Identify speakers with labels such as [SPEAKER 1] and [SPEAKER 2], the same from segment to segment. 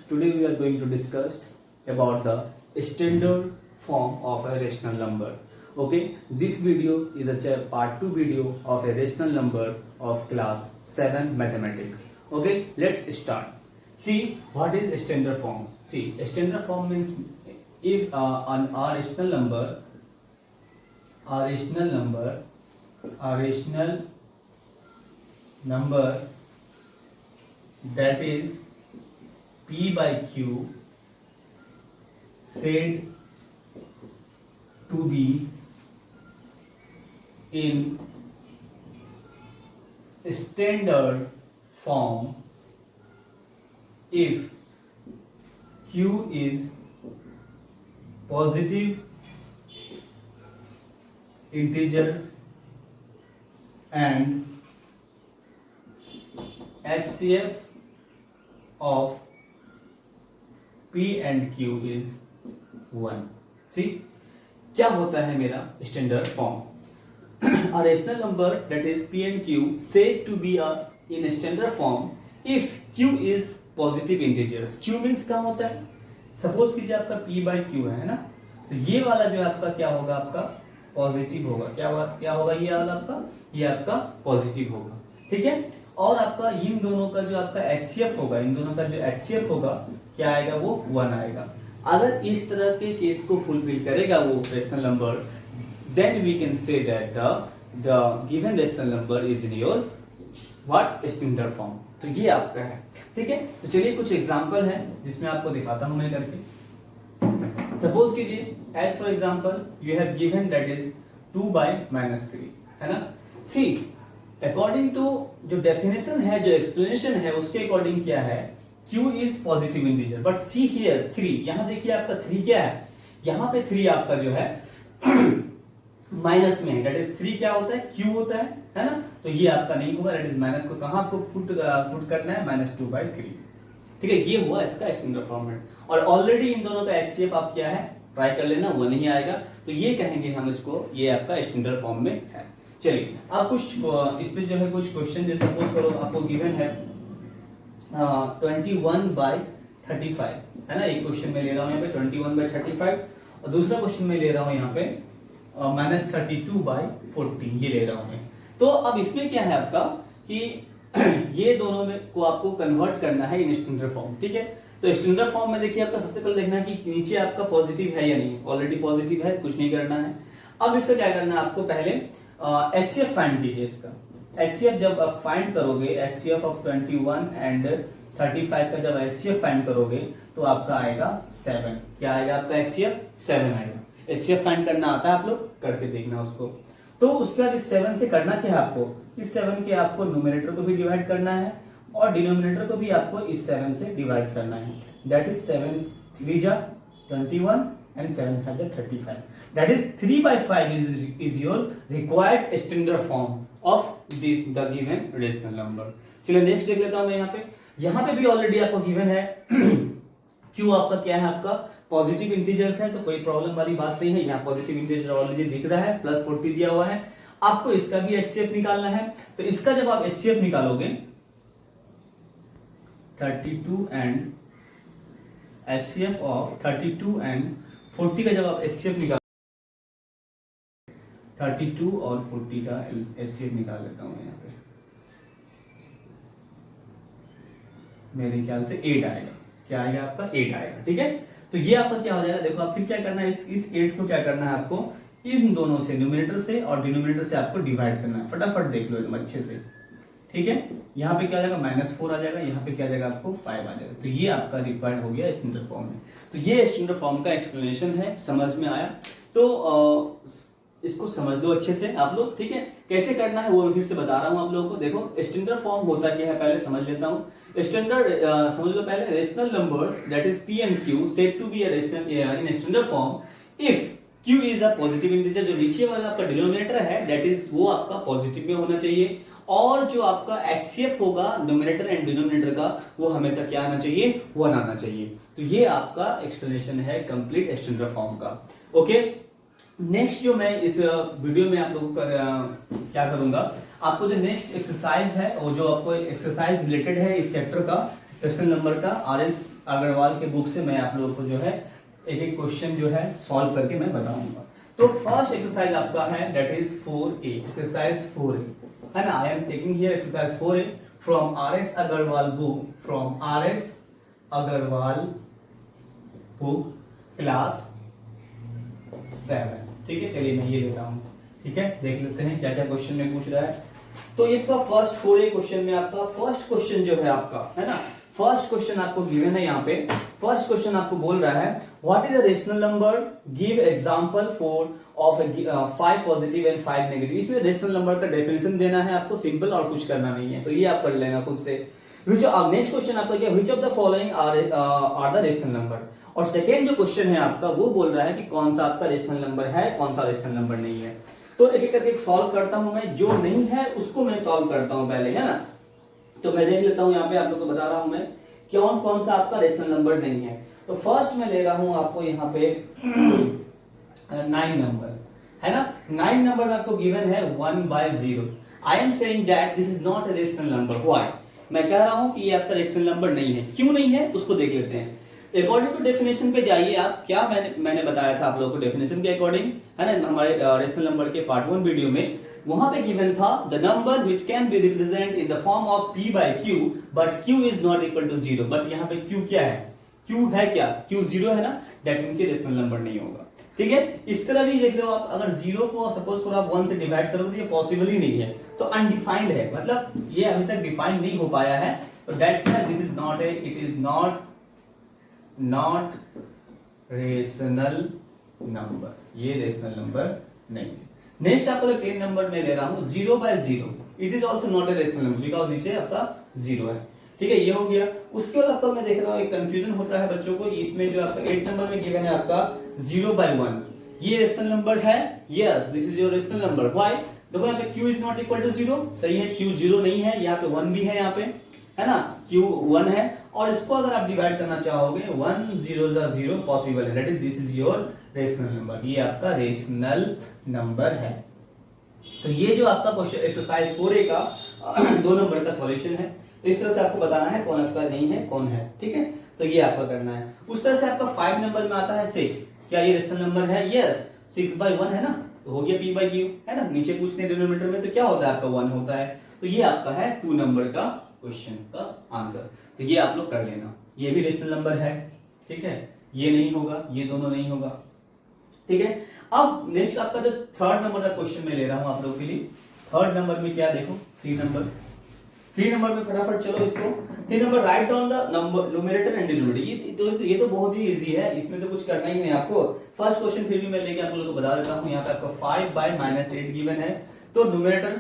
[SPEAKER 1] today we are going to discuss about the standard form of a rational number. Okay, this video is a part 2 video of a rational number of class 7 mathematics. Okay, let's start. See, what is standard form? See, standard form means if an rational number that is P by Q said to be in standard form if Q is positive integers and HCF of P and Q is 1. See, क्या होता है मेरा standard form? A rational number that is P and Q said to be in a standard form if Q is positive integers. Q means क्या होता है? Suppose कीजिए आपका P by Q है ना, तो ये वाला जो आपका क्या होगा, आपका पॉजिटिव होगा. क्या होगा ये आपका पॉजिटिव होगा. ठीक है. और आपका इन दोनों का जो आपका HCF होगा, इन दोनों का जो HCF होगा क्या आएगा, वो 1 आएगा. अगर इस तरह के केस को फुलफिल करेगा वो rational number, then we can say that the given rational number is in your what standard form. तो ये आपका है. ठीक है. तो चलिए कुछ एग्जांपल है जिसमें आपको दिखाता हूं मैं करके. सपोज कीजिए as for example you have given that is 2 by -3 है ना. सी अकॉर्डिंग टू जो डेफिनेशन है, जो एक्सप्लेनेशन है, उसके अकॉर्डिंग क्या है, Q is positive integer. But see here 3, यहां देखिए आपका 3 क्या है, यहां पे 3 आपका जो है माइनस में है. दैट इज 3 क्या होता है, Q होता है ना. तो ये आपका नहीं होगा. दैट इज माइनस को कहां आपको पुट करना है, -2/3. ठीक है. ये हुआ इसका स्टैंडर्ड फॉर्मेट. और ऑलरेडी इन दोनों का HCF आप क्या है ट्राई कर लेना, वो नहीं आएगा. तो ये कहेंगे हम इसको, ये आपका स्टैंडर्ड फॉर्म में है. चलिए अब कुछ इसमें जो है कुछ क्वेश्चन, जैसे सपोज करो आपको गिवन है 21/35 है ना. एक क्वेश्चन में ले रहा हूं यहाँ पे 21/35 और दूसरा क्वेश्चन में ले रहा हूं यहाँ पे -32/40 ये ले रहा हूं मैं. तो अब इसमें क्या है आपका कि ये दोनों में को आपको कन्वर्ट करना है इन स्टैंडर्ड फॉर्म. ठीक है. तो स्टैंडर्ड फॉर्म में देखिए आपका सबसे पहले देखना है कि नीचे आपका पॉजिटिव है या नहीं. ऑलरेडी पॉजिटिव है, कुछ नहीं करना है. अब इसका क्या करना है आपको, पहले HCF फाइंड कीजिए. इसका HCF जब आप फाइंड करोगे, HCF ऑफ 21 एंड 35 का जब HCF फाइंड करोगे तो आपका आएगा 7. क्या आएगा आपका HCF 7 आएगा. HCF फाइंड करना आता है, आप लोग करके देखना उसको. तो उसके बाद इस 7 से करना क्या है आपको, इस 7 के आपको न्यूमरेटर को भी डिवाइड करना है और डिनोमिनेटर को भी आपको इस 7 से डिवाइड करना है. दैट इज 7 3 जा 21 and 7 5 जा 35. That is 3/5 is your required standard form of this the given rational number. चलिए नेक्स्ट देख लेता हूं मैं. यहाँ पे भी ऑलरेडी आपको गिवन है Q आपका क्या है, आपका पॉजिटिव इंटीजर्स है, तो कोई प्रॉब्लम वाली बात नहीं है. यहाँ पॉजिटिव इंटीजर ऑलरेडी दिख रहा है, +40 दिया हुआ है. आपको इसका भी HCF निकालना है. तो इसका जब आप HCF निकालोगे 32 एंड HCF ऑफ 32 एंड 40 का जब आप HCF निकाल 32 और 40 का HCF निकाल लेता हूं यहाँ पे. मेरे ख्याल से 8 आएगा. क्या आएगा आपका 8 आएगा. ठीक है. तो ये आपका क्या हो जाएगा, देखो आप फिर क्या करना है, इस 8 को क्या करना है आपको, इन दोनों से न्यूमरेटर से और डिनोमिनेटर से आपको डिवाइड करना है. फटाफट देख लो एकदम अच्छे से. ठीक है. यहाँ पे क्या आ जाएगा, -4 आ जाएगा. यहाँ पे क्या आ जाएगा आपको 5 आ जाएगा. तो ये आपका रिक्वायर्ड हो गया स्टैंडर्ड फॉर्म में. तो ये स्टैंडर्ड फॉर्म का एक्सप्लेनेशन है. समझ में आया तो इसको समझ लो अच्छे से आप लोग. ठीक है. कैसे करना है वो मैं फिर से बता रहा हूं आप लोगों को. देखो स्टैंडर्ड फॉर्म होता क्या है पहले समझ लेता हूं. स्टैंडर्ड समझ लो पहले. Rational numbers that is P and Q said to be a rational in standard form if Q is a positive integer. जो नीचे वाला आपका डिनोमिनेटर है दैट इज वो आपका पॉजिटिव में होना चाहिए. और जो आपका HCF होगा न्यूमरेटर एंड डिनोमिनेटर का, वो हमेशा क्या आना चाहिए, 1 आना चाहिए. तो ये आपका एक्सप्लेनेशन है कंप्लीट स्टैंडर्ड फॉर्म का. ओके. नेक्स्ट जो मैं इस वीडियो में आप लोगों का क्या करूंगा, आपको जो नेक्स्ट एक्सरसाइज है वो जो आपको एक्सरसाइज रिलेटेड है इस चैप्टर का, क्वेश्चन नंबर का RS अग्रवाल के बुक से मैं आप लोगों को जो है एक एक क्वेश्चन जो है सॉल्व करके मैं बताऊंगा। तो फर्स्ट एक्सरसाइज आपका है that is 4A, exercise 4A है ना। I am taking here exercise 4A from RS Agarwal book, from RS Agarwal book class 7। ठीक है, चलिए मैं ये ले रहा हूं। ठीक है, देख लेते हैं क्या क्या क्वेश्चन में पूछ रहा है। तो ये का फर्स्ट 4A क्वेश्चन में आपका फर्स्ट क्वेश्चन जो है आपका है ना, फर्स्ट क्वेश्चन आपको गिवन है यहाँ पे। फर्स्ट क्वेश्चन आपको बोल रहा है what is the rational number, give example for of 5 positive and 5 negative. इसमें रेशनल नंबर का डेफिनेशन देना है आपको, सिंपल, और कुछ करना नहीं है, तो ये आप कर लेना खुद से। नेक्स्ट क्वेश्चन आपका क्या, which of the following are the rational number. और सेकेंड जो क्वेश्चन है आपका वो बोल रहा है कि कौन सा आपका रेशनल नंबर है, कौन सा रेशनल नंबर नहीं है। तो एक एक करके सॉल्व करता हूं मैं, जो नहीं है उसको मैं सॉल्व करता हूं पहले, है ना। तो मैं देख लेता हूं यहाँ पे, आप लोग को बता रहा हूं मैं कौन कौन सा आपका रेशनल नंबर नहीं है। तो फर्स्ट मैं ले रहा हूं आपको यहाँ पे 9 नंबर है ना। 9 नंबर आपको गिवन है 1/0। I am saying that this is not a rational number. Why, मैं कह रहा हूं कि ये आपका रेशनल नंबर नहीं है। क्यों नहीं है उसको देख लेते हैं। अकॉर्डिंग टू डेफिनेशन पे जाइए आप, क्या मैंने बताया था आप लोगों को डेफिनेशन के अकॉर्डिंग, है ना, हमारे रेशनल नंबर के पार्ट 1 वीडियो में। वहां पे गिवन था the number which can be represent in the form of p/q but q is not equal to 0। But यहाँ पे q क्या है, q है क्या, q 0 है ना, दैट मींस ये रेशनल नंबर नहीं होगा। ठीक है, इस तरह भी देख लो आप, अगर 0 को सपोज करो आप 1 से डिवाइड करोगे तो ये पॉसिबल ही नहीं है, तो अनडिफाइंड है, मतलब ये अभी तक डिफाइन नहीं हो पाया है। तो that's why this is not it is not rational number, ये रेशनल नंबर नहीं है। नेक्स्ट आपका 10 नंबर में ले रहा हूं 0/0, it is also not a rational number because नीचे आपका 0 है। ठीक है, ये हो गया। उसके बाद आपका मैं देख रहा हूं एक कंफ्यूजन होता है बच्चों को, इसमें जो आपका 8 नंबर में गिवन है आपका 0/1, ये रेशनल नंबर है। Yes, this is your rational number. Why, देखो यहाँ पे q is not equal to 0, सही है, q 0 नहीं है, यहाँ पे 1 भी है, यहाँ पे है ना, q 1 है। और इसको अगर आप डिवाइड करना चाहोगे 1 0 0 पॉसिबल है, that is this is your rational number, ये आपका रेशनल नंबर है। तो ये जो आपका क्वेश्चन एक्सरसाइज 4A का 2 नंबर का सॉल्यूशन है। तो इस तरह से आपको बताना है कौन इसका नहीं है कौन है। ठीक है, तो ये आपका करना है। उस तरह से आपका 5 नंबर में आता है 6, क्या ये रेशनल नंबर है? यस, 6/1 है ना, तो हो गया p/q, है ना। नीचे पूछते हैं डिनोमिनेटर में तो क्या होता है आपका 1 होता है। तो ये आपका है 2 नंबर का क्वेश्चन का आंसर। तो ये आप लोग कर लेना, ये भी रेशनल नंबर है। ठीक है, ये नहीं होगा, ये दोनों नहीं होगा। ठीक है, अब नेक्स्ट आपका जो 3rd नंबर का क्वेश्चन मैं ले रहा हूं आप लोगों के लिए। 3rd नंबर में क्या देखो, 3 नंबर में फटाफट चलो इसको। 3 number write down the number numerator and denominator. ये तो बहुत ही इजी है, इसमें तो कुछ करना ही नहीं आपको। फर्स्ट क्वेश्चन फिर भी मैं लेके आप लोगों को बता देता हूं। यहाँ पे आपको 5/-8 गिवन है। तो न्यूमरेटर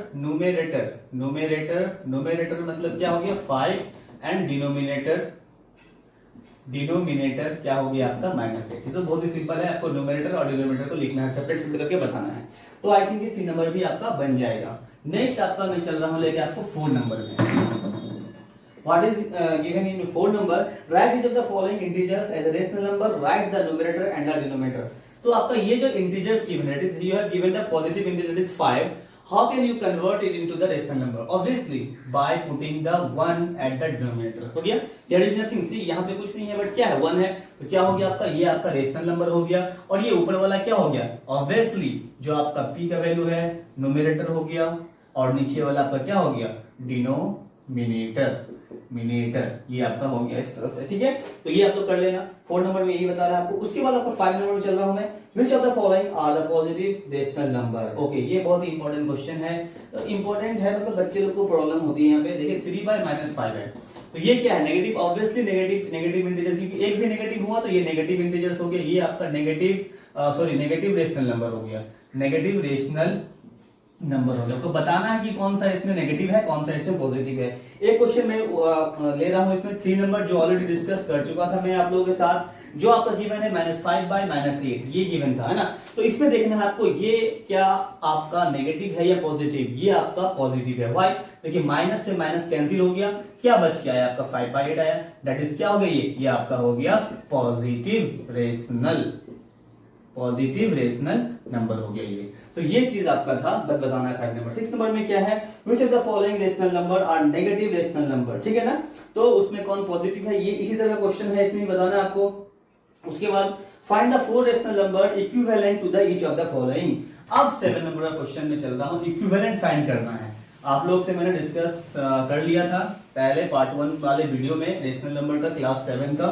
[SPEAKER 1] मतलब क्या हो गया 5 एंड डिनोमिनेटर क्या हो गया आपका -8। तो बहुत ही सिंपल है, आपको न्यूमरेटर और डिनोमिनेटर को लिखना है, सेपरेट करके बताना है। तो आई थिंक ये 3 नंबर भी आपका बन जाएगा। नेक्स्ट आपका मैं चल रहा हूं लेके आपको 4 नंबर में। What is given in 4 number? Write each of the following integers as a rational number. Write the numerator and the denominator. तो आपका ये जो integers given है, you have given the positive integer that is 5. How can you convert it into the rational number? Obviously by putting the 1 at the denominator. हो गया? There is nothing. See यहाँ पे कुछ नहीं है, बट क्या है 1 है, तो क्या हो गया आपका, ये आपका रेशनल नंबर हो गया। और ये ऊपर वाला क्या हो गया, ऑब्वियसली जो आपका p का वैल्यू है न्यूमरेटर हो गया, और नीचे वाला आपका क्या हो गया, डिनोमिनेटर, ये आपका हो गया इस तरह से। ठीक है, तो ये आप लोग कर लेना। 4 नंबर में यही बता रहा है आपको। उसके बाद आपको 5 नंबर में चल रहा हूं मैं। Which of the following are the positive rational number? Okay, ये बहुत ही इंपॉर्टेंट क्वेश्चन है। तो इंपॉर्टेंट है मतलब बच्चे लोग को प्रॉब्लम होती है यहाँ पे। देखिए 3/-5 है, तो ये क्या है, नेगेटिव, ऑब्वियसली नेगेटिव इंटीजर, क्योंकि एक भी नेगेटिव हुआ तो ये नेगेटिव इंटीजर्स हो गया। ये आपका नेगेटिव रेशनल नंबर हो गया, नेगेटिव रेशनल नंबर हो गया। आपको बताना है कि कौन सा इसमें नेगेटिव है, कौन सा इसमें पॉजिटिव है। एक क्वेश्चन मैं ले रहा हूं इसमें 3 नंबर, जो ऑलरेडी डिस्कस कर चुका था मैं आप लोगों के साथ, जो आपका गिवन है -5/-8, ये गिवन था, है ना। तो इसमें देखना है आपको ये क्या आपका नेगेटिव है या पॉजिटिव। ये आपका पॉजिटिव है। व्हाई, देखिए माइनस से माइनस कैंसिल हो गया, क्या बच गया है आपका 5/8 आया, दैट इज क्या हो गया, ये आपका हो गया पॉजिटिव रेशनल नंबर हो गया ये। तो ये चीज आपका था बताना है 5 नंबर। 6 नंबर में क्या है, which of the following rational number are negative rational number, ठीक है ना। तो उसमें कौन पॉजिटिव है, ये इसी तरह का क्वेश्चन है, इसमें बताना है आपको। उसके बाद find the 4 rational number equivalent to the each of the following. अब 7 नंबर का क्वेश्चन में चल रहा हूं, इक्विवेलेंट फाइंड करना है। आप लोग से मैंने डिस्कस कर लिया था पहले पार्ट 1 वाले वीडियो में रेशनल नंबर का क्लास 7 का,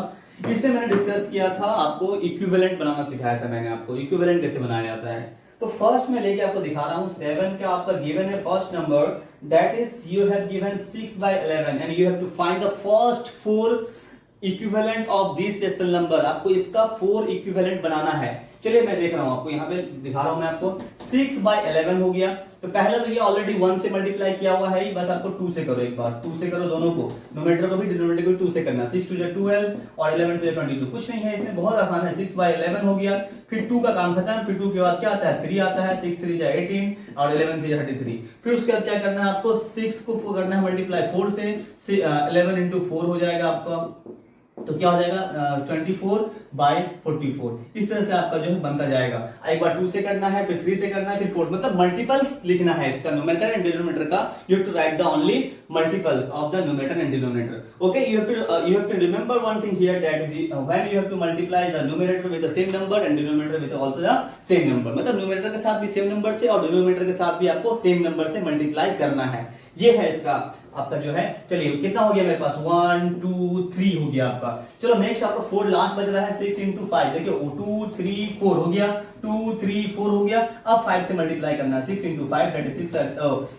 [SPEAKER 1] इससे मैंने डिस्कस किया था, आपको इक्विवेलेंट बनाना सिखाया था मैंने आपको, इक्विवेलेंट कैसे बनाया जाता है। तो फर्स्ट में लेके आपको दिखा रहा हूं 7 का आपका गिवन है first number, that is you have given 6/11 and you have to find the first 4 equivalent of this rational number. आपको इसका 4 इक्विवेलेंट बनाना है। चलिए मैं देख रहा हूं आपको, यहाँ पे दिखा रहा हूं मैं आपको। 6/11 हो गया, तो पहला तो ये ऑलरेडी 1 से मल्टीप्लाई किया हुआ है, बस आपको 2 से करो, एक बार 2 से करो दोनों को, नोमेटर को भी डिनोमिनेटर को भी 2 से करना। 6 2 12 और 11 2 22, कुछ नहीं है इसमें, बहुत आसान है। 6/11 हो गया, फिर 2 का काम खत्म, फिर 2 के बाद क्या आता है 3 आता है, 6 3 18 और 11 3 33। फिर उसके बाद क्या करना है आपको, 6 को करना है मल्टीप्लाई 4 से, 11 इंटू 4 हो जाएगा आपका, तो क्या हो जाएगा 24/44। इस तरह से आपका जो है बनता जाएगा। एक बार 2 से करना है, फिर 3 से करना है, फिर 4, मतलब मल्टीपल्स लिखना है इसका, न्यूमेरेटर एंड डिनोमिनेटर का। You have to write the only multiples of the numerator and denominator. Okay, you have to remember one thing here, that is when you have to multiply the numerator with the same number and denominator with also the same number, मतलब numerator के साथ भी same number से और denominator के साथ भी आपको सेम नंबर से मल्टीप्लाई करना है। ये है इसका आपका जो है। चलिए कितना हो गया मेरे पास, 1 2 3 हो गया आपका। चलो नेक्स्ट आपका 4 लास्ट बच रहा है, 6 इंटू 5, देखिए 2 3 4 हो गया, 2 3 4 हो गया। अब 5 से मल्टीप्लाई करना है, 6 इंटू 5 दैट इज 6,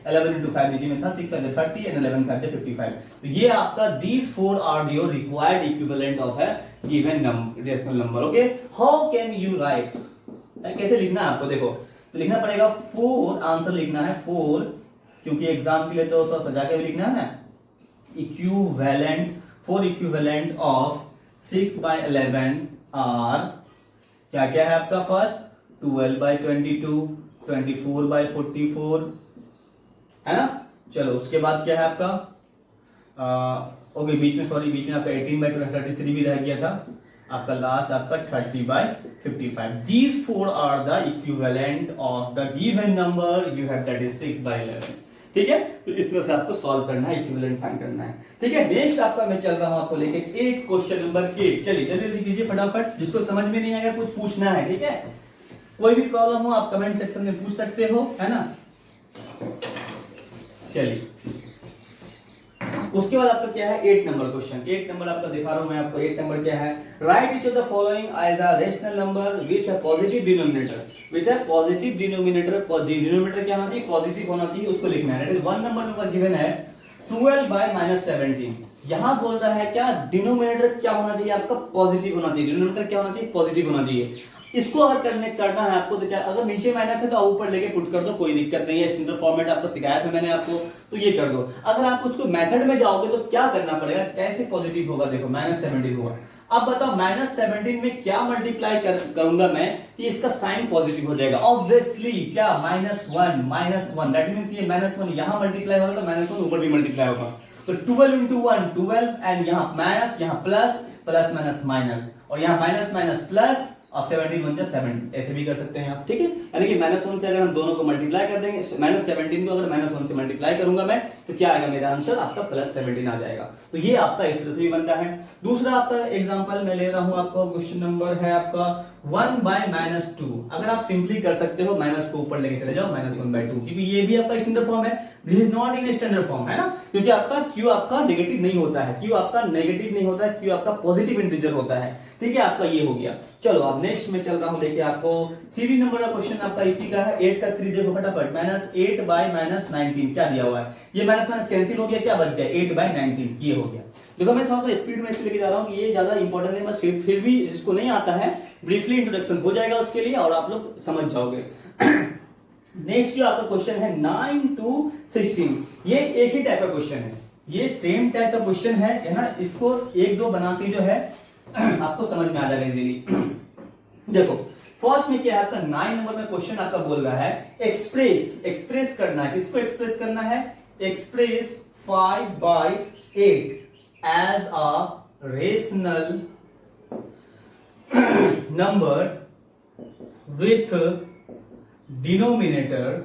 [SPEAKER 1] 11 इंटू 5 नीचे में था, 6 5 30 एंड 11 5 55। तो ये आपका these 4 are your required equivalent of a given rational number. Okay, how can you write, कैसे लिखना है आपको, देखो तो लिखना पड़ेगा 4, आंसर लिखना है 4, क्योंकि एग्जाम के लिए तो थोड़ा सजा के भी लिखना है ना। इक्विवेलेंट, 4 इक्विवेलेंट ऑफ 6/11 आर क्या क्या है आपका, फर्स्ट 12/22, 24/44 है ना। चलो उसके बाद क्या है आपका, ओके बीच में सॉरी, बीच में आपका 18/33 भी रह गया था आपका, लास्ट आपका 30/55। These 4 are the equivalent of the given number you have, that is 6/11। ठीक है, तो इस तरह से आपको सॉल्व करना है, इक्विवेलेंट फाइंड करना है। ठीक है, नेक्स्ट आपका मैं चल रहा हूं आपको लेके 8, क्वेश्चन नंबर 8। चलिए जल्दी जल्दी कीजिए फटाफट, जिसको समझ में नहीं आएगा कुछ पूछना है, ठीक है, कोई भी प्रॉब्लम हो आप कमेंट सेक्शन में पूछ सकते हो, है ना। चलिए उसके बाद आपका क्या है 8 नंबर क्वेश्चन। 8 नंबर आपका दिखा रहा हूं मैं आपको। 8 नंबर क्या है, write each of the following as a rational number with a positive denominator. With a positive denominator, denominator क्या होना चाहिए, पॉजिटिव होना चाहिए, उसको लिखना है। 1 नंबर में गिवन है 12/-17। यहां बोल रहा है क्या, डिनोमिनेटर क्या होना चाहिए आपका, पॉजिटिव होना चाहिए। डिनोमिनेटर क्या होना चाहिए, पॉजिटिव होना चाहिए। इसको अगर करना है आपको तो क्या, अगर नीचे माइनस है तो आप ऊपर लेके पुट कर दो, कोई दिक्कत नहीं है। स्टैंडर्ड फॉर्मेट आपको सिखाया था मैंने आपको, तो ये कर दो। अगर आप उसको मेथड में जाओगे तो क्या करना पड़ेगा, कैसे पॉजिटिव होगा, देखो -17 होगा। अब बताओ -17 में क्या मल्टीप्लाई करूंगा मैं कि इसका साइन पॉजिटिव हो जाएगा। ऑब्वियसली क्या, -1 दैट मींस ये -1 यहां मल्टीप्लाई होगा तो -1 ऊपर भी मल्टीप्लाई होगा। तो 12 इंटू 1 12 एंड यहां माइनस, यहां प्लस, प्लस माइनस माइनस, और यहां माइनस माइनस प्लस, अब 17 बन जाए 7, ऐसे भी कर सकते हैं आप। ठीक है, यानी कि -1 से अगर हम दोनों को मल्टीप्लाई कर देंगे, -17 को अगर -1 से मल्टीप्लाई करूंगा मैं, तो क्या आएगा मेरा आंसर, आपका +17 आ जाएगा। तो ये आपका इस तरह से भी बनता है। दूसरा आपका एग्जांपल मैं ले रहा हूं, आपका क्वेश्चन नंबर है आपका 1/-2। अगर आप सिंपली कर सकते हो, माइनस को ऊपर लेके चले जाओ, -1/2, क्योंकि ये भी आपका स्टैंडर्ड फॉर्म है। This is not in standard form, है ना, क्योंकि आपका क्यू आपका नेगेटिव नहीं होता है, क्यू आपका नेगेटिव नहीं होता है, क्यू आपका पॉजिटिव इंटीजर होता है। ठीक है, आपका ये हो गया। चलो अब नेक्स्ट में चल रहा हूं लेके आपको 3 नंबर का क्वेश्चन आपका इसी का है। 8 का 3 देखो फटाफट, -8/-19 क्या दिया हुआ है, ये माइनस माइनस कैंसिल हो गया, क्या बच गया 8/19, ये हो गया। देखो मैं थोड़ा सा स्पीड में इसलिए लेके जा रहा हूं कि ये ज्यादा इंपॉर्टेंट है, बस फिर भी जिसको नहीं आता है ब्रीफली इंट्रोडक्शन हो जाएगा उसके लिए और आप लोग समझ जाओगे। नेक्स्ट जो आपका क्वेश्चन है 9 to 16, ये एक ही टाइप का क्वेश्चन है, ये सेम टाइप का क्वेश्चन है ना। इसको 1-2 बना के जो है आपको समझ में आ जाएगा इजीली। देखो फर्स्ट में क्या है आपका 9 नंबर में क्वेश्चन आपका बोल रहा है एक्सप्रेस करना है, किसको एक्सप्रेस करना है, express 5/8 as a rational number with denominator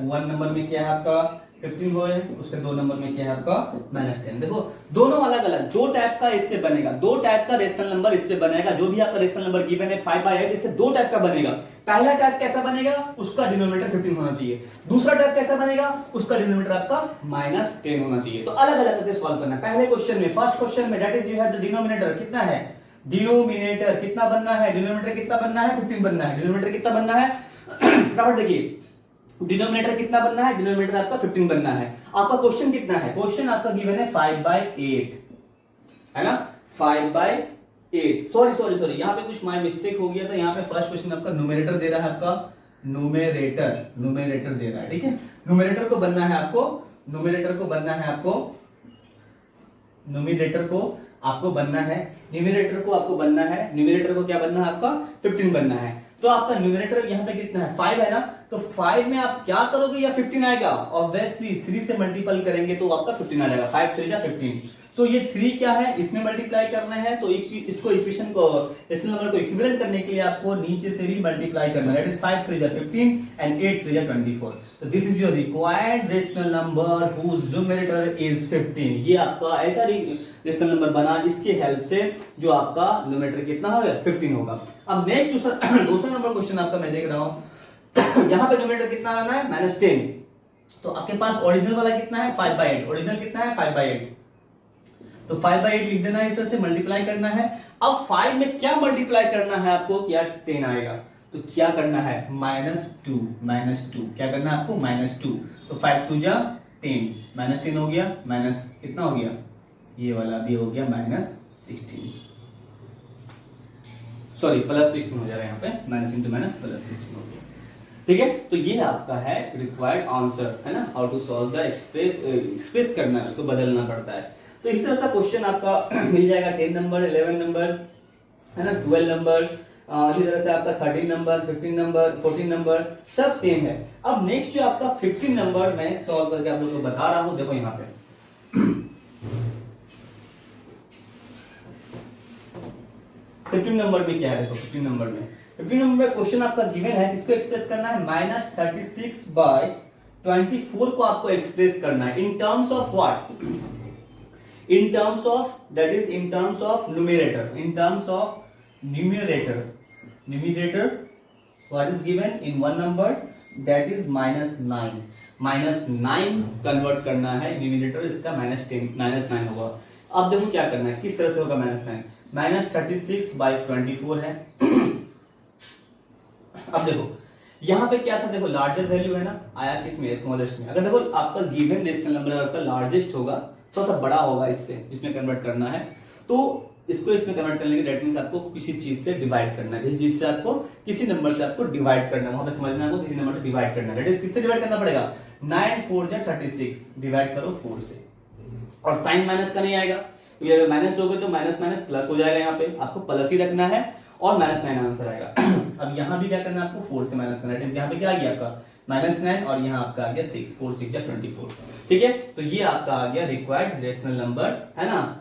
[SPEAKER 1] 1 number में क्या है आपका 15 हो है, उसके 2 नंबर में क्या है आपका -10। देखो दोनों अलग अलग, दो टाइप का इससे बनेगा, दो टाइप का रेशनल नंबर इससे बनेगा। जो भी आपका रेशनल नंबर गिवन है 5/8, इससे दो टाइप का बनेगा। पहला टाइप कैसा बनेगा, उसका डिनोमिनेटर 15 होना चाहिए। दूसरा टाइप कैसा बनेगा, उसका डिनोमिनेटर आपका -10 होना चाहिए। तो अलग अलग करके सॉल्व करना है। पहले क्वेश्चन में, फर्स्ट क्वेश्चन में, that is you have the denominator कितना है, डिनोमिनेटर कितना बनना है, डिनोमिनेटर कितना बनना है 15 बनना है। डिनोमिनेटर कितना बनना है फटाफट देखिए, डिनोमिनेटर कितना बनना है, डिनोमिनेटर आपका 15 बनना है। आपका क्वेश्चन कितना है, क्वेश्चन आपका गिवन है 5/8 है ना, 5/8। सॉरी यहाँ पे कुछ माय मिस्टेक हो गया था। यहाँ पे फर्स्ट क्वेश्चन आपका न्यूमरेटर दे रहा है, आपका न्यूमरेटर दे रहा है, ठीक है। न्यूमरेटर को बनना है आपको, न्यूमरेटर को बनना है आपको, न्यूमरेटर को आपको बनना है, न्यूमरेटर को आपको बनना है, न्यूमरेटर को क्या बनना है आपका 15 बनना है। तो आपका न्यूमरेटर यहाँ पे कितना है 5 है ना, तो 5 में आप क्या करोगे या 15 आएगा, ऑब्वियसली 3 से मल्टीपल करेंगे तो आपका 15 आ जाएगा, 5 3 जा 15। तो ये 3 क्या है, इसमें मल्टीप्लाई करना है, तो इसको इक्वेशन को, इस नंबर को इक्विवेलेंट करने के लिए आपको नीचे से भी मल्टीप्लाई करना है। दैट इज 5 3 जा 15 एंड 8 3 जा 24। तो this is your required rational number whose numerator is 15। ये आपका ऐसा रेशनल नंबर बना इसके हेल्प से जो आपका न्यूमरेटर कितना होगा 15 होगा। अब नेक्स्ट दूसरा नंबर क्वेश्चन आपका मैं देख रहा हूं यहाँ पे न्यूमरेटर कितना आना है -10। तो आपके पास ओरिजिनल वाला कितना है 5/8, ओरिजिनल कितना है 5/8, तो 5/8 लिख देना है, इस तरह से मल्टीप्लाई करना है। अब 5 में क्या मल्टीप्लाई करना है आपको, क्या 10 आएगा, तो क्या करना है -2 क्या करना है आपको -2। तो 5 2 जा 10, -10 हो गया, माइनस कितना हो गया, ये वाला भी हो गया -16, सॉरी +16 हो जाएगा यहाँ पे, माइनस इंटू माइनस +16 हो गया, ठीक है। तो ये आपका है रिक्वायर्ड आंसर, है ना, how to solve the express करना है, उसको बदलना पड़ता है। तो इस तरह का क्वेश्चन आपका मिल जाएगा 10 नंबर, 11 नंबर, है ना, 12 नंबर, इसी तरह से आपका 13 नंबर, 15 नंबर, 14 नंबर, सब सेम है। अब नेक्स्ट जो आपका 15 नंबर मैं सॉल्व करके आप लोगों को बता रहा हूं, देखो यहाँ पे 15 नंबर में क्या है, देखो 15 नंबर में क्वेश्चन आपका गिवन है, किसको एक्सप्रेस करना है, -36/24 को आपको एक्सप्रेस करना है in terms of what, in terms of, that is in terms of numerator, in terms of numerator what is given in one number, that is -9 convert करना है न्यूमरेटर इसका -9 होगा। अब देखो क्या करना है, किस तरह से होगा -9, -36/24 है अब देखो यहाँ पे क्या था, देखो लार्जर वैल्यू है ना, आया किसमें, स्मॉलेस्ट में। अगर देखो आपका गिवन रेशनल नंबर आपका लार्जेस्ट होगा, थोड़ा बड़ा होगा इससे, जिसमें कन्वर्ट करना है, तो इसको इसमें कन्वर्ट करने के दैट मींस आपको किसी चीज से डिवाइड करना है, किसी चीज से आपको, किसी नंबर से आपको डिवाइड करना है, वहां पे समझना है आपको किसी नंबर से डिवाइड करना है। दैट इज किससे डिवाइड करना पड़ेगा, 9 4 जा 36 डिवाइड करो 4 से, और साइन माइनस का नहीं आएगा, तो अगर माइनस दोगे तो माइनस माइनस प्लस हो जाएगा, यहाँ पे आपको प्लस ही रखना है और -9 आंसर आएगा। अब यहाँ भी क्या करना है आपको 4 से माइनस करना है, यहाँ पे क्या आ गया आपका -9 और यहाँ आपका आ गया 6, 4 6 जा 24, ठीक है। तो ये आपका आ गया रिक्वायर्ड रेशनल नंबर, है ना,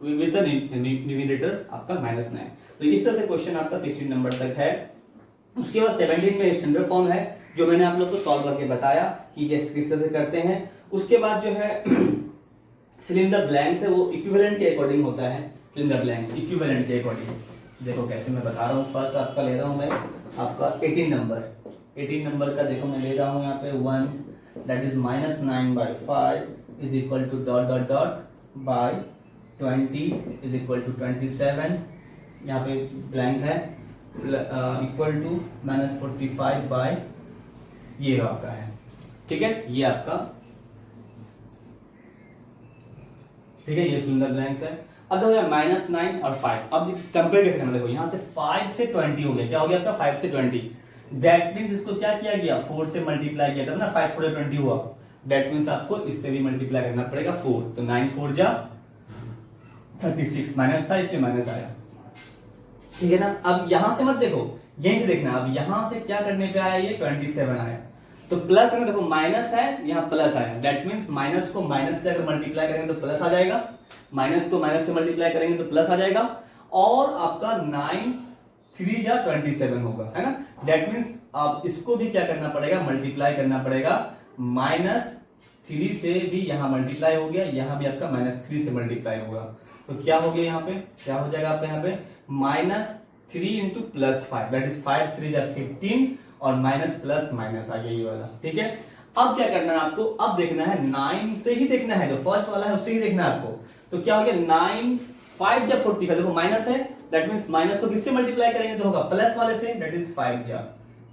[SPEAKER 1] विद न्यूमरेटर आपका -9। तो इस तरह से क्वेश्चन आपका 16 नंबर तक है। उसके बाद 17 में स्टैंडर्ड फॉर्म है, जो मैंने आप लोग को सॉल्व करके बताया कि किस तरह से करते हैं। उसके बाद जो है फिल इन द ब्लैंक्स है, वो इक्विवेलेंट के अकॉर्डिंग होता है, fill in the blanks equivalent के अकॉर्डिंग। देखो कैसे मैं बता रहा हूँ, फर्स्ट आपका ले रहा हूँ मैं आपका 18 नंबर का, देखो मैं ले रहा हूँ यहाँ पे 1, that is -9/5 is equal to ... by 20 is equal to 27, यहाँ पे ब्लैंक है, इक्वल टू -45 बाय ये आपका है, ठीक है, ये आपका, ठीक है, ये फिल द ब्लैंक्स है। अब देखो -9 और 5, अब कंपेयर कैसे करना, देखो यहाँ से 5 से 20 हो गया, क्या हो गया आपका 5 से 20, दैट मींस इसको क्या किया गया 4 से मल्टीप्लाई किया था ना, 5 4 20 हुआ, दैट मींस आपको इससे भी मल्टीप्लाई करना पड़ेगा 4, तो 9 4 जा 36, माइनस था इसलिए माइनस आया, ठीक है ना। अब यहां से मत देखो, यहीं से देखना, अब यहां से क्या करने पे आया, ये 27 आया, तो प्लस है ना, देखो माइनस है यहाँ प्लस आया, दैट मींस माइनस को माइनस से अगर मल्टीप्लाई करेंगे तो प्लस आ जाएगा, माइनस को माइनस से मल्टीप्लाई करेंगे तो प्लस आ जाएगा, और आपका 9 3 जा 27 होगा, है ना। दैट मीन्स आप इसको भी क्या करना पड़ेगा, मल्टीप्लाई करना पड़ेगा। -3 से भी यहां मल्टीप्लाई हो गया, यहां भी आपका -3 से मल्टीप्लाई होगा, तो क्या हो गया यहाँ पे, क्या हो जाएगा आपका यहाँ पे -3 इंटू +5 दैट इज 5 3 जा 15 और माइनस प्लस माइनस आ गया ये वाला, ठीक है। अब क्या करना है आपको, अब देखना है 9 से ही देखना है, जो फर्स्ट वाला है उससे ही देखना है आपको। तो क्या हो गया 9 5 जा 45, देखो माइनस है, दैट मींस माइनस को किससे मल्टीप्लाई करेंगे तो होगा प्लस वाले से, दैट इज 5 जा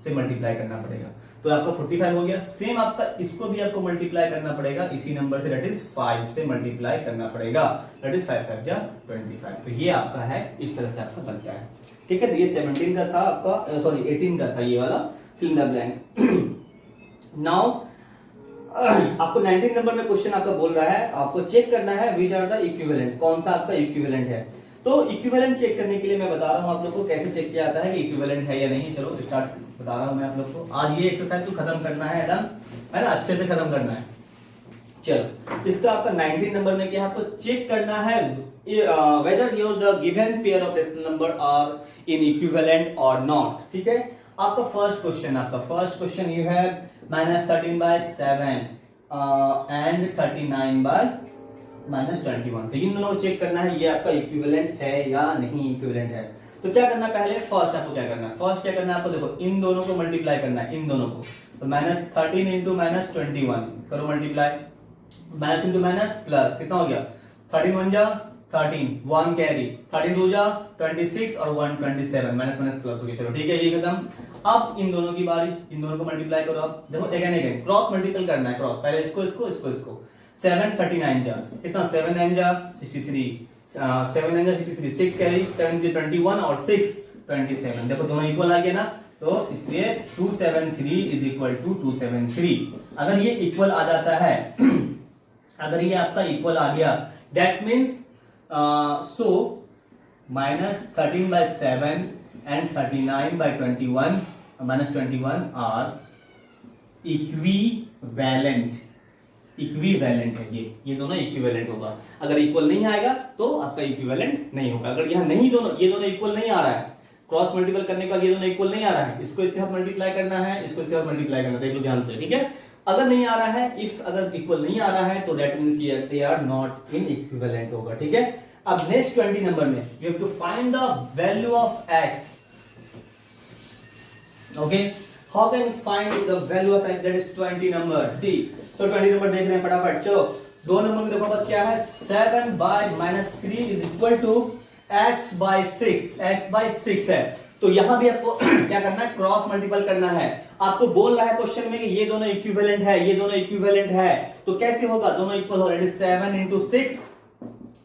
[SPEAKER 1] से मल्टीप्लाई करना पड़ेगा, तो आपका 45 हो गया। सेम आपका इसको भी आपको मल्टीप्लाई करना पड़ेगा इसी नंबर से, दैट इज 5 से मल्टीप्लाई करना पड़ेगा, दैट इज 5 5 जा 25। तो ये आपका है, इस तरह से आपका बनता है, ठीक है। तो ये 17 का था आपका, सॉरी 18 का था ये वाला fill in the blanks. Now आपको 19 नंबर में क्वेश्चन आपका बोल रहा है, आपको चेक करना है विच आर द इक्विवेलेंट, कौन सा आपका इक्विवेलेंट है। तो इक्विवेलेंट चेक करने के लिए मैं बता रहा हूं आप लोग को कैसे चेक किया जाता है कि इक्विवेलेंट है या नहीं। चलो स्टार्ट बता रहा हूं मैं आप लोग को। आज ये एक्सरसाइज तो खत्म करना है एकदम, है ना, अच्छे से खत्म करना है। चलो इसका आपका 19 नंबर में क्या है, आपको चेक करना है whether your the given pair of rational number are in equivalent or not, ठीक है। आपका first question you have -13/7 and 39/-21, तो इन दोनों को चेक करना है ये आपका इक्विवेलेंट है या नहीं इक्विवेलेंट है। तो क्या करना, पहले फर्स्ट आपको क्या करना है, आपको देखो इन दोनों को मल्टीप्लाई करना है, इन दोनों को। तो -13 इंटू -21 करो multiply, minus into minus plus, कितना हो गया 13 1 जा 13 1 कैरी, 13 2 जा 26 और 1 27, माइनस माइनस प्लस हो गया। चलो ठीक है ये खत्म। अब इन दोनों की बारी, इन दोनों को मल्टीप्लाई करो। आप देखो अगेन क्रॉस मल्टीपल करना है, क्रॉस पहले इसको 7 39 जा कितना, 7 9 जा 63, 7 9 जा 63, 6 कैरी 7 3 21 और 6 27, देखो दोनों इक्वल आ गया ना, तो इसलिए 273 इज इक्वल टू 273। अगर ये इक्वल आ जाता है अगर ये आपका इक्वल आ गया, that means so -13/7 and 39/21 -21 are equivalent है। ये दोनों इक्विवेलेंट होगा। अगर इक्वल नहीं आएगा तो आपका इक्विवेलेंट नहीं होगा। अगर यहाँ नहीं ये दोनों इक्वल नहीं आ रहा है, क्रॉस मल्टीपल करने के बाद ये दोनों इक्वल नहीं आ रहा है, इसको इसके साथ मल्टीप्लाई करना है, इसको इसके साथ मल्टीप्लाई करना है, देख लो ध्यान से, ठीक है। अगर नहीं आ रहा है, इफ अगर इक्वल नहीं आ रहा है तो that means they are not in equivalent होगा, ठीक है। अब नेक्स्ट 20 नंबर में you have to find the value of x, okay. How can find the value of x, that is 20 number. See तो 20 नंबर देख रहे हैं फटाफट। चलो 2 नंबर में देखो क्या है, 7/-3 इज इक्वल टू x/6 है। तो यहां भी आपको क्या करना है, क्रॉस मल्टीपल करना है। आपको बोल रहा है क्वेश्चन में कि ये दोनों इक्विवेलेंट है, ये दोनों इक्विवेलेंट है, तो कैसे होगा, दोनों इक्वल हो रहा है। 7 into 6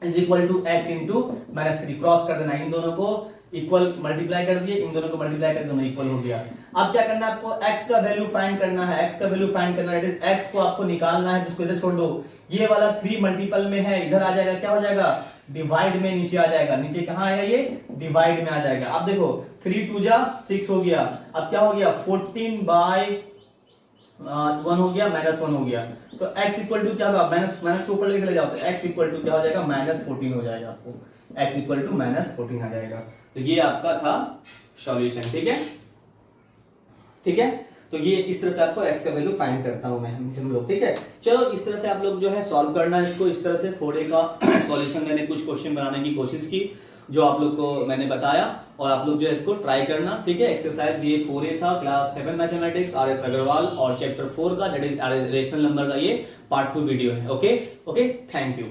[SPEAKER 1] is equal to x into -3, cross कर देना, इन दोनों को इक्वल मल्टीप्लाई कर दिए, इन दोनों को मल्टीप्लाई कर दोनों इक्वल हो गया। अब क्या करना है आपको, x का वैल्यू फाइंड करना है, x का वैल्यू फाइंड करना है, x को आपको निकालना है, जिसको इधर छोड़ दो। ये वाला 3 मल्टीपल में है, इधर आ जाएगा, क्या हो जाएगा, डिवाइड में नीचे आ जाएगा। नीचे कहां आएगा, ये डिवाइड में आ जाएगा। अब देखो 3 2 जा 6 हो गया। अब क्या हो गया, 14/1 हो गया, -1 हो गया। तो x इक्वल टू क्या होगा, माइनस के ऊपर लेके चले जाओ, तो x इक्वल टू क्या हो जाएगा, -14 हो जाएगा। आपको x इक्वल टू -14 आ जाएगा। तो ये आपका था सॉल्यूशन, ठीक है, ठीक है। तो ये इस तरह से आपको x का वैल्यू फाइंड करता हूं मैं, हम लोग, ठीक है। चलो इस तरह से आप लोग जो है सॉल्व करना है इसको, इस तरह से 4A का सॉल्यूशन मैंने कुछ क्वेश्चन बनाने की कोशिश की जो आप लोग को मैंने बताया, और आप लोग जो है इसको ट्राई करना, ठीक है। एक्सरसाइज ये 4A था, क्लास 7 मैथमेटिक्स RS अग्रवाल, और चैप्टर 4 का दैट इज रेशनल नंबर का ये पार्ट 2 वीडियो है। Okay, thank you.